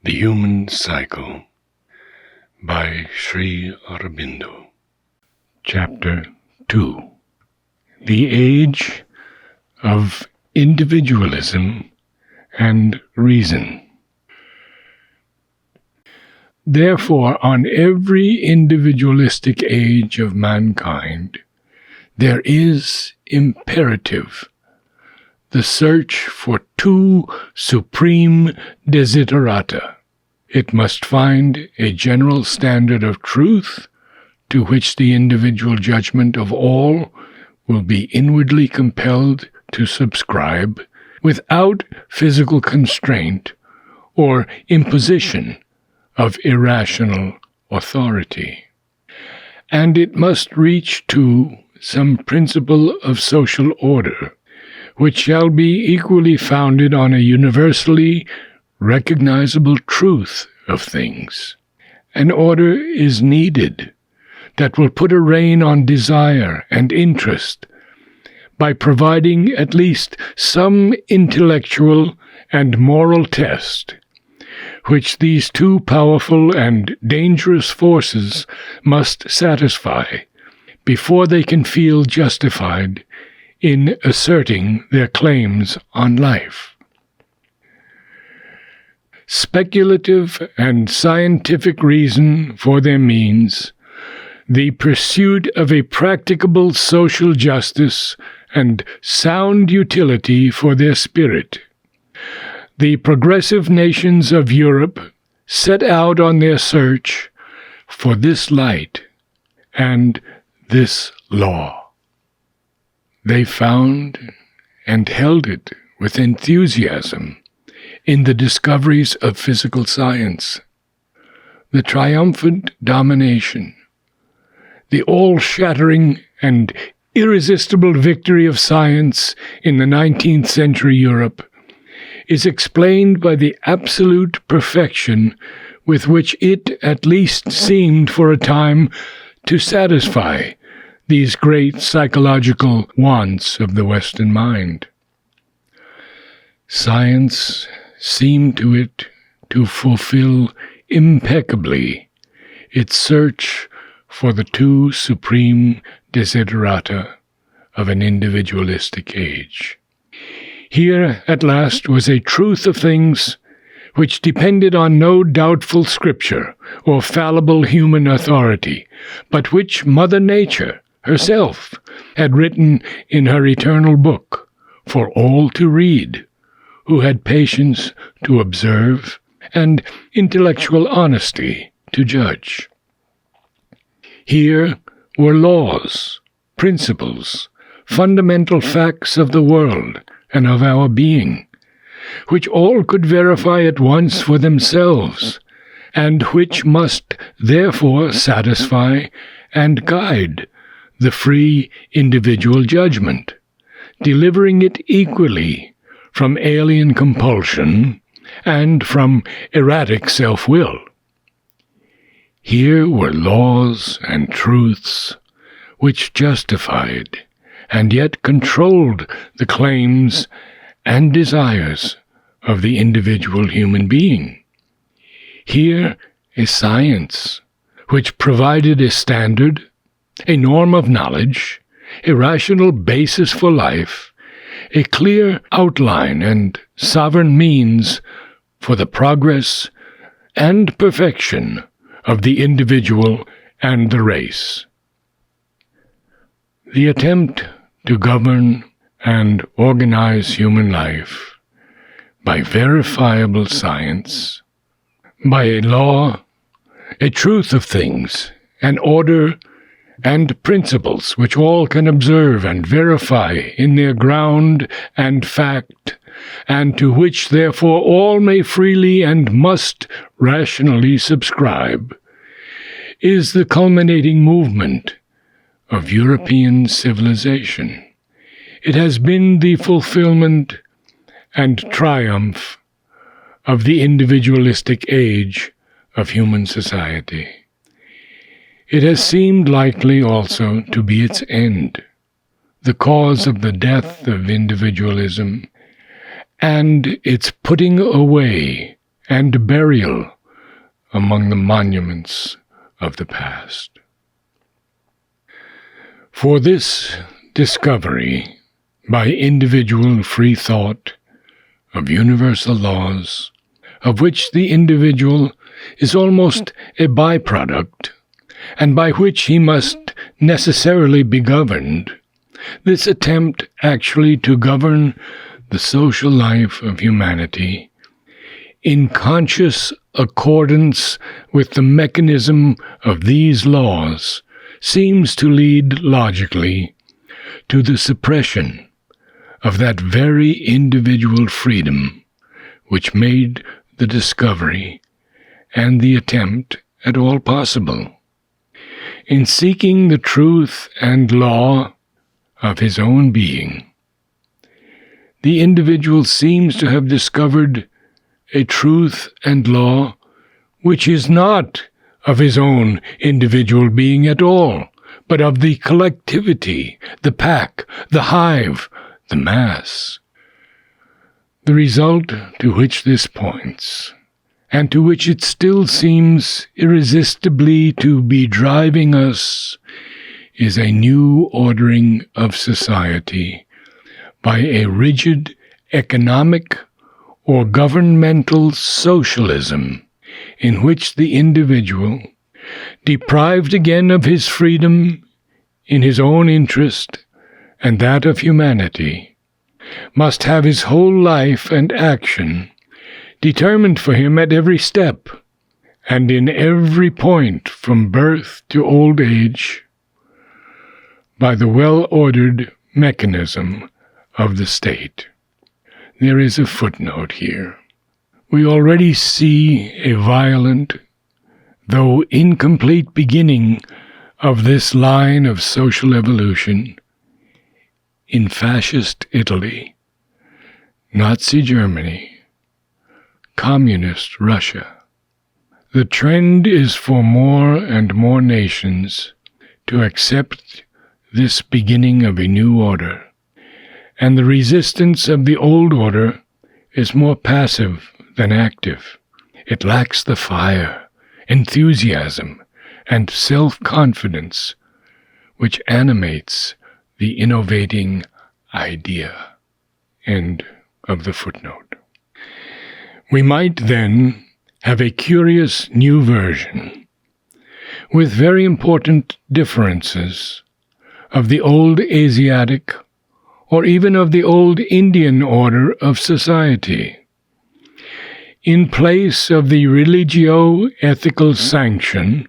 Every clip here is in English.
The Human Cycle by Sri Aurobindo. Chapter 2. The Age of Individualism and Reason. Therefore, on every individualistic age of mankind, there is imperative the search for two supreme desiderata. It must find a general standard of truth to which the individual judgment of all will be inwardly compelled to subscribe without physical constraint or imposition of irrational authority. And it must reach to some principle of social order, which shall be equally founded on a universally recognizable truth of things. An order is needed that will put a rein on desire and interest by providing at least some intellectual and moral test, which these two powerful and dangerous forces must satisfy before they can feel justified in asserting their claims on life. Speculative and scientific reason for their means, the pursuit of a practicable social justice and sound utility for their spirit. The progressive nations of Europe set out on their search for this light and this law. They found and held it with enthusiasm in the discoveries of physical science, the triumphant domination, the all-shattering and irresistible victory of science in the 19th century Europe is explained by the absolute perfection with which it at least seemed for a time to satisfy these great psychological wants of the Western mind. Science seemed to it to fulfill impeccably its search for the two supreme desiderata of an individualistic age. Here, at last, was a truth of things which depended on no doubtful scripture or fallible human authority, but which Mother Nature herself had written in her eternal book for all to read, who had patience to observe and intellectual honesty to judge. Here were laws, principles, fundamental facts of the world and of our being, which all could verify at once for themselves, and which must therefore satisfy and guide the free individual judgment, delivering it equally from alien compulsion and from erratic self-will. Here were laws and truths which justified and yet controlled the claims and desires of the individual human being. Here is science which provided a standard, a norm of knowledge, a rational basis for life, a clear outline and sovereign means for the progress and perfection of the individual and the race. The attempt to govern and organize human life by verifiable science, by a law, a truth of things, an order, and principles which all can observe and verify in their ground and fact, and to which therefore all may freely and must rationally subscribe, is the culminating movement of European civilization. It has been the fulfillment and triumph of the individualistic age of human society. It has seemed likely also to be its end, the cause of the death of individualism, and its putting away and burial among the monuments of the past. For this discovery by individual free thought of universal laws, of which the individual is almost a byproduct, and by which he must necessarily be governed, this attempt actually to govern the social life of humanity in conscious accordance with the mechanism of these laws seems to lead logically to the suppression of that very individual freedom which made the discovery and the attempt at all possible. In seeking the truth and law of his own being, the individual seems to have discovered a truth and law which is not of his own individual being at all, but of the collectivity, the pack, the hive, the mass. The result to which this points, and to which it still seems irresistibly to be driving us, is a new ordering of society by a rigid economic or governmental socialism in which the individual, deprived again of his freedom in his own interest and that of humanity, must have his whole life and action determined for him at every step and in every point from birth to old age by the well-ordered mechanism of the state. There is a footnote here. We already see a violent, though incomplete beginning of this line of social evolution in fascist Italy, Nazi Germany, communist Russia. The trend is for more and more nations to accept this beginning of a new order, and the resistance of the old order is more passive than active. It lacks the fire, enthusiasm, and self-confidence which animates the innovating idea. End of the footnote. We might then have a curious new version, with very important differences, of the old Asiatic or even of the old Indian order of society. In place of the religio-ethical sanction,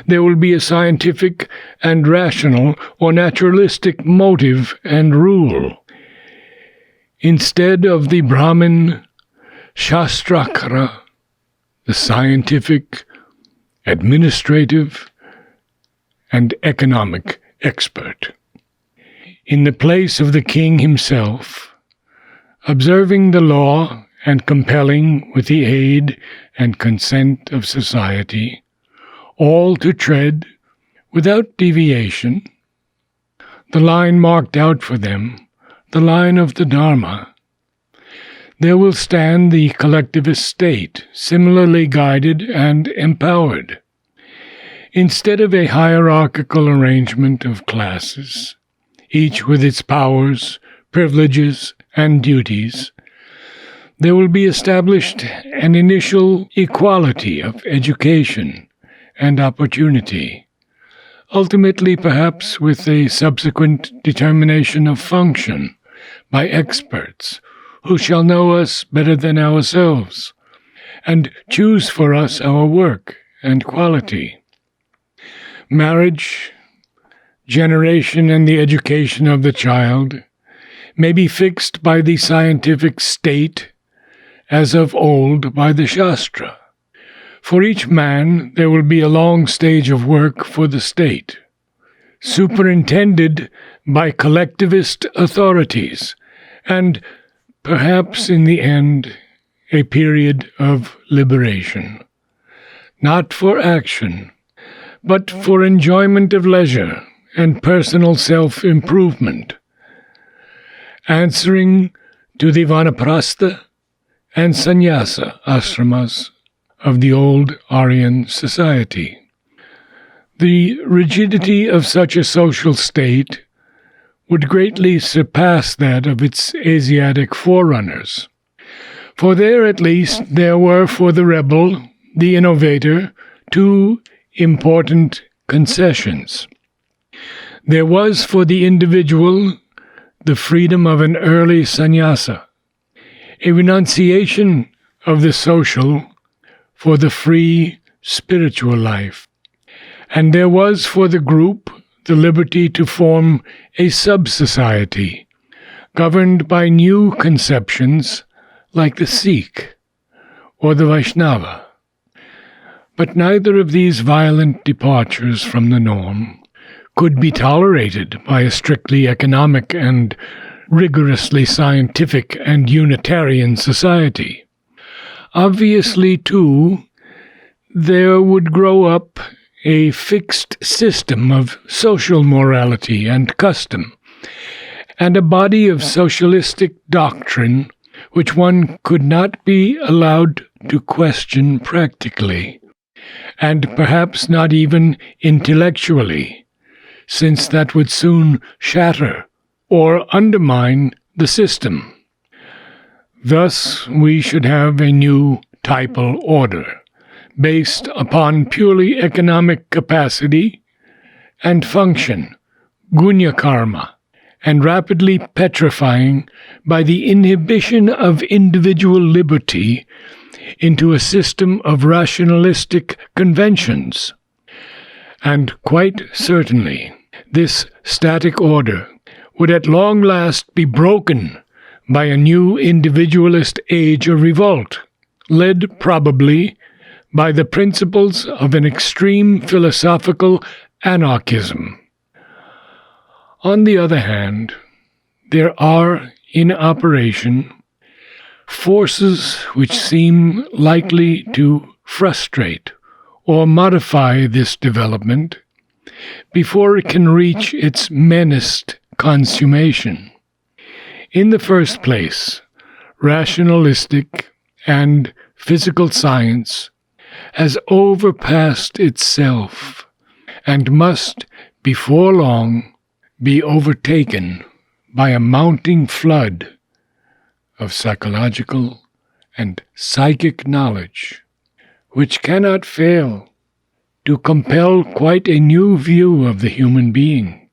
there will be a scientific and rational or naturalistic motive and rule. Instead of the Brahmin Shastrakara, the scientific, administrative, and economic expert. In the place of the king himself, observing the law and compelling, with the aid and consent of society, all to tread, without deviation, the line marked out for them, the line of the Dharma, there will stand the collectivist state, similarly guided and empowered. Instead of a hierarchical arrangement of classes, each with its powers, privileges, and duties, there will be established an initial equality of education and opportunity, ultimately perhaps with a subsequent determination of function by experts who shall know us better than ourselves and choose for us our work and quality. Marriage, generation, and the education of the child may be fixed by the scientific state as of old by the Shastra. For each man there will be a long stage of work for the state, superintended by collectivist authorities, and perhaps in the end a period of liberation, not for action, but for enjoyment of leisure and personal self-improvement, answering to the vanaprastha and sannyasa ashramas of the old Aryan society. The rigidity of such a social state would greatly surpass that of its Asiatic forerunners. For there, at least, there were for the rebel, the innovator, two important concessions. There was for the individual the freedom of an early sannyasa, a renunciation of the social for the free spiritual life. And there was for the group the liberty to form a sub-society, governed by new conceptions like the Sikh or the Vaishnava. But neither of these violent departures from the norm could be tolerated by a strictly economic and rigorously scientific and Unitarian society. Obviously, too, there would grow up a fixed system of social morality and custom, and a body of socialistic doctrine which one could not be allowed to question practically, and perhaps not even intellectually, since that would soon shatter or undermine the system. Thus, we should have a new typal order, based upon purely economic capacity and function, gunya karma, and rapidly petrifying by the inhibition of individual liberty into a system of rationalistic conventions. And quite certainly, this static order would at long last be broken by a new individualist age of revolt, led probably by the principles of an extreme philosophical anarchism. On the other hand, there are in operation forces which seem likely to frustrate or modify this development before it can reach its menaced consummation. In the first place, rationalistic and physical science has overpassed itself and must, before long, be overtaken by a mounting flood of psychological and psychic knowledge, which cannot fail to compel quite a new view of the human being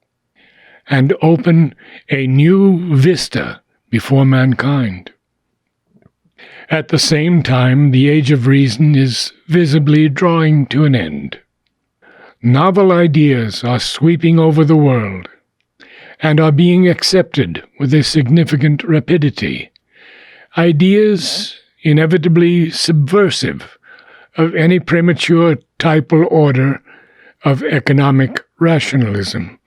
and open a new vista before mankind. At the same time, the age of reason is visibly drawing to an end. Novel ideas are sweeping over the world and are being accepted with a significant rapidity. Ideas inevitably subversive of any premature typal order of economic rationalism.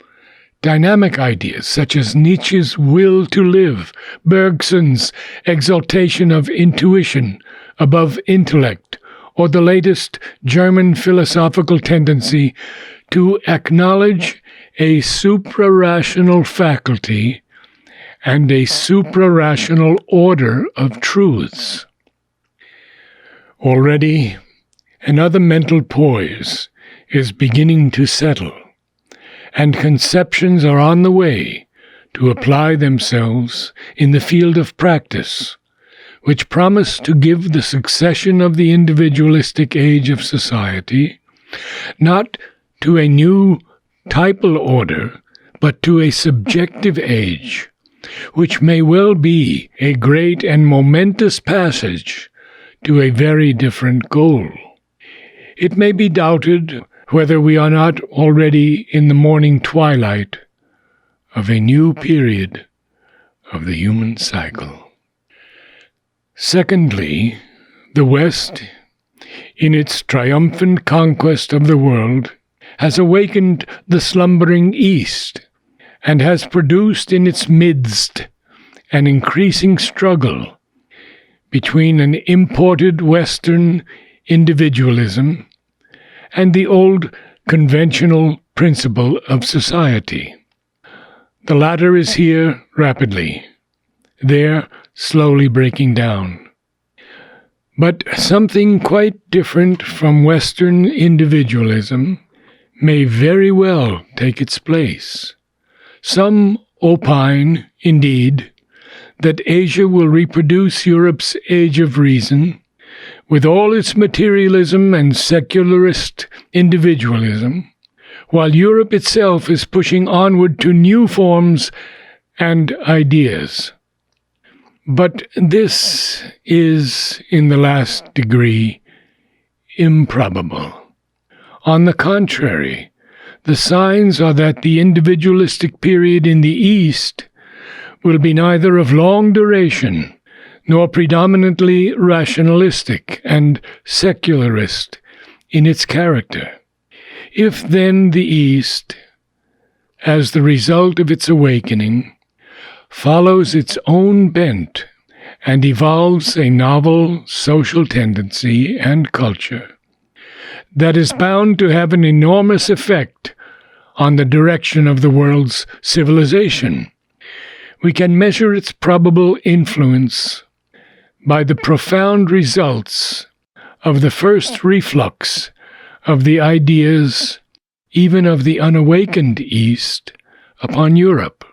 Dynamic ideas such as Nietzsche's will to live, Bergson's exaltation of intuition above intellect, or the latest German philosophical tendency to acknowledge a suprarational faculty and a suprarational order of truths. Already, another mental poise is beginning to settle, and conceptions are on the way to apply themselves in the field of practice, which promise to give the succession of the individualistic age of society not to a new typal order, but to a subjective age, which may well be a great and momentous passage to a very different goal. It may be doubted whether we are not already in the morning twilight of a new period of the human cycle. Secondly, the West, in its triumphant conquest of the world, has awakened the slumbering East, and has produced in its midst an increasing struggle between an imported Western individualism and the old conventional principle of society. The latter is here rapidly, there slowly breaking down. But something quite different from Western individualism may very well take its place. Some opine, indeed, that Asia will reproduce Europe's Age of Reason, with all its materialism and secularist individualism, while Europe itself is pushing onward to new forms and ideas. But this is, in the last degree, improbable. On the contrary, the signs are that the individualistic period in the East will be neither of long duration nor predominantly rationalistic and secularist in its character. If then the East, as the result of its awakening, follows its own bent and evolves a novel social tendency and culture that is bound to have an enormous effect on the direction of the world's civilization, we can measure its probable influence by the profound results of the first reflux of the ideas, even of the unawakened East, upon Europe.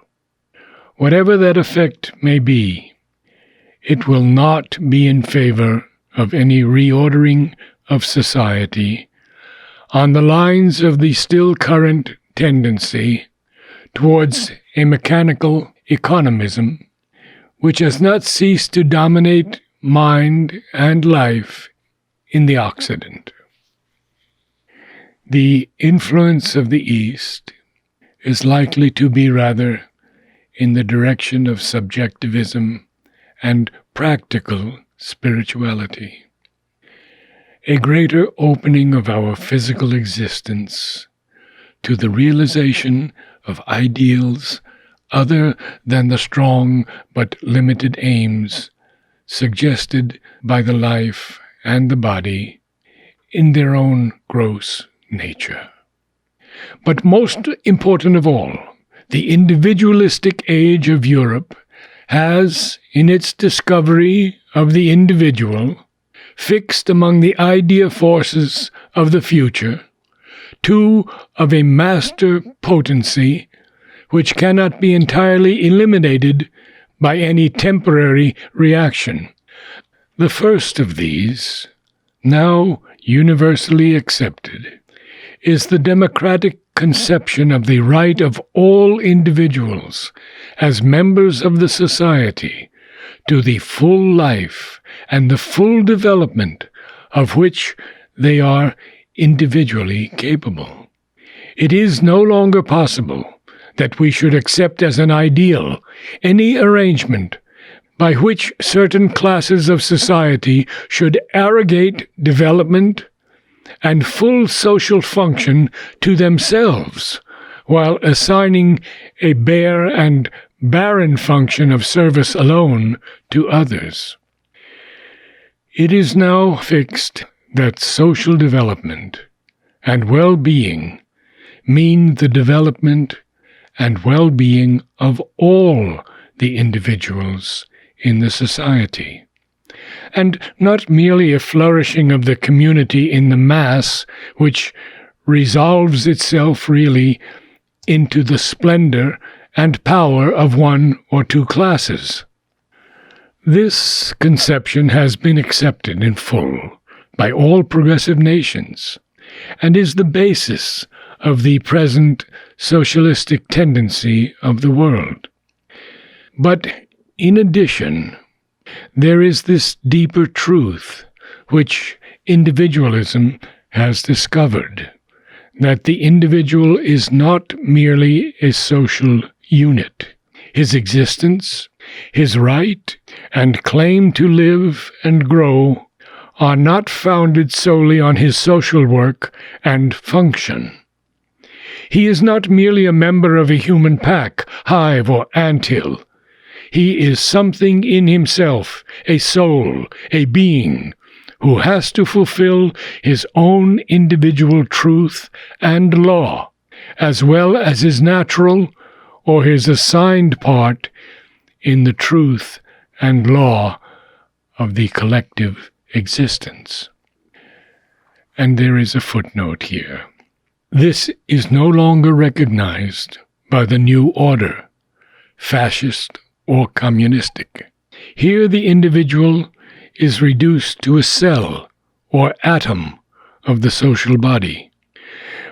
Whatever that effect may be, it will not be in favor of any reordering of society on the lines of the still current tendency towards a mechanical economism, which has not ceased to dominate mind and life in the Occident. The influence of the East is likely to be rather in the direction of subjectivism and practical spirituality. A greater opening of our physical existence to the realization of ideals other than the strong but limited aims suggested by the life and the body in their own gross nature. But most important of all, the individualistic age of Europe has, in its discovery of the individual, fixed among the idea forces of the future, two of a master potency which cannot be entirely eliminated by any temporary reaction. The first of these, now universally accepted, is the democratic conception of the right of all individuals as members of the society to the full life and the full development of which they are individually capable. It is no longer possible that we should accept as an ideal any arrangement by which certain classes of society should arrogate development and full social function to themselves, while assigning a bare and barren function of service alone to others. It is now fixed that social development and well-being mean the development and well-being of all the individuals in the society, and not merely a flourishing of the community in the mass, which resolves itself really into the splendor and power of one or two classes. This conception has been accepted in full by all progressive nations, and is the basis of the present socialistic tendency of the world. But in addition, there is this deeper truth which individualism has discovered, that the individual is not merely a social unit. His existence, his right and claim to live and grow are not founded solely on his social work and function. He is not merely a member of a human pack, hive, or anthill. He is something in himself, a soul, a being, who has to fulfill his own individual truth and law, as well as his natural or his assigned part in the truth and law of the collective existence. And there is a footnote here. This is no longer recognized by the new order, fascist or communistic. Here the individual is reduced to a cell or atom of the social body.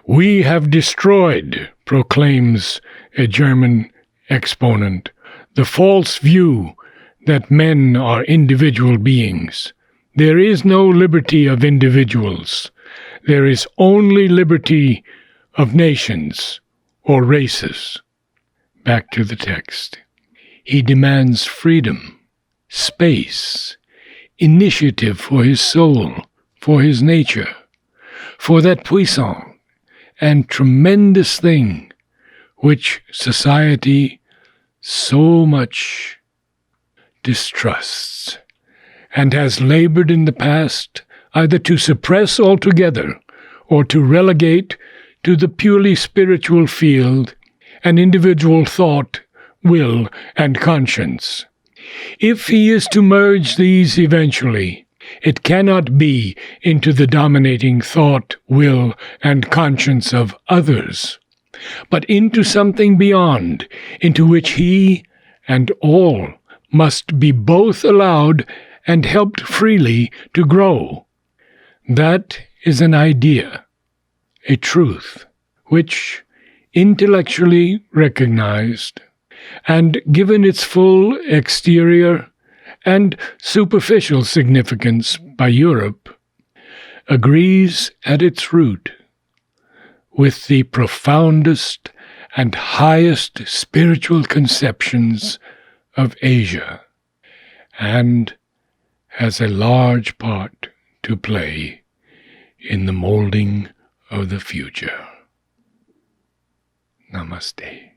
"We have destroyed," proclaims a German exponent, "the false view that men are individual beings. There is no liberty of individuals. There is only liberty of nations or races." Back to the text. He demands freedom, space, initiative for his soul, for his nature, for that puissant and tremendous thing which society so much distrusts and has labored in the past either to suppress altogether or to relegate to the purely spiritual field an individual thought, will, and conscience. If he is to merge these eventually, it cannot be into the dominating thought, will, and conscience of others, but into something beyond, into which he and all must be both allowed and helped freely to grow. That is an idea, a truth, which, intellectually recognized, and given its full exterior and superficial significance by Europe, agrees at its root with the profoundest and highest spiritual conceptions of Asia, and has a large part to play in the molding of the future. Namaste.